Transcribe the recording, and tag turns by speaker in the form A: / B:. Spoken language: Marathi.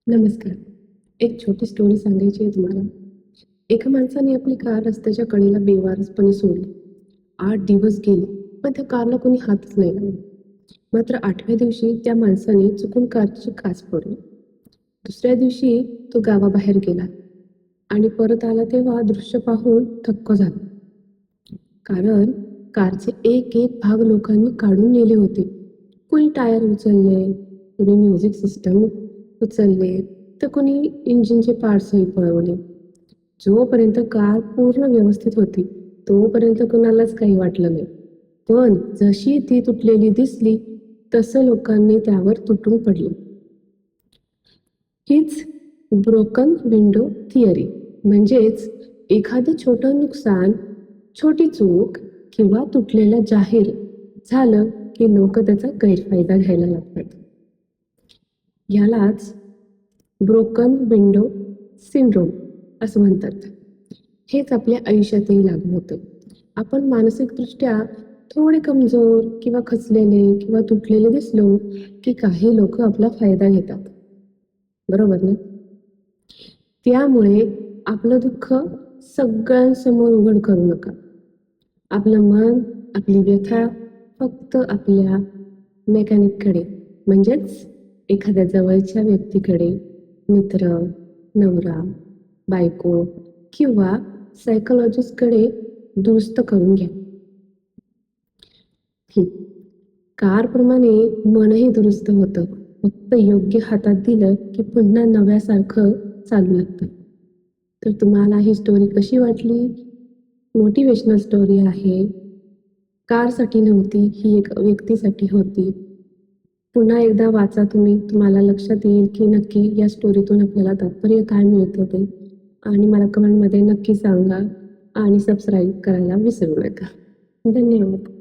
A: नमस्कार. एक छोटी स्टोरी सांगायची आहे तुम्हाला. एका माणसाने आपली कार रस्त्याच्या कडेला बेवारसपणे सोडली. 8 दिवस गेले, पण त्या कारला कोणी हातच नाही लावला. मात्र 8व्या दिवशी त्या माणसाने चुकून कारची काच फोडली. दुसऱ्या दिवशी तो गावाबाहेर गेला आणि परत आला तेव्हा दृश्य पाहून थक्क झाला. कारण कारचे एक एक भाग लोकांनी काढून नेले होते. कोणी टायर उचलले, कोणी म्युझिक सिस्टम उचलले, तर कोणी इंजिनचे पार्ट्सही पळवले. जोपर्यंत कार पूर्ण व्यवस्थित होती, तोपर्यंत कुणालाच काही वाटलं नाही. पण जशी ती तुटलेली दिसली, तसं लोकांनी त्यावर तुटून पडले. हीच ब्रोकन विंडो थिअरी. म्हणजेच एखादं छोटं नुकसान, छोटी चूक किंवा तुटलेलं जाहीर झालं की लोक त्याचा गैरफायदा घ्यायला लागतात. यालाच ब्रोकन विंडो सिंड्रोम असं म्हणतात. हेच आपल्या आयुष्यातही लागू होतं. आपण मानसिकदृष्ट्या थोडे कमजोर किंवा खचलेले किंवा तुटलेले दिसलो की काही लोक आपला फायदा घेतात. बरोबर ना? त्यामुळे आपलं दुःख सगळ्यांसमोर उघड करू नका. आपलं मन, आपली व्यथा फक्त आपल्या मेकॅनिककडे, म्हणजेच एखाद्या जवळच्या व्यक्तीकडे, मित्र, नवरा, बायको किंवा सायकोलॉजिस्टकडे दुरुस्त करून घ्या. कारप्रमाणे मनही दुरुस्त होतं. फक्त योग्य हातात दिलं की पुन्हा नव्यासारखं चालू लागतं. तर तुम्हाला ही स्टोरी कशी वाटली? मोटिवेशनल स्टोरी आहे. कारसाठी नव्हती, ही एक व्यक्तीसाठी होती. पुन्हा एकदा वाचा तुम्ही, तुम्हाला लक्षात येईल की नक्की या स्टोरीतून आपल्याला तात्पर्य काय मिळतं ते. आणि मला कमेंटमध्ये नक्की सांगा आणि सबस्क्राईब करायला विसरू नका. धन्यवाद.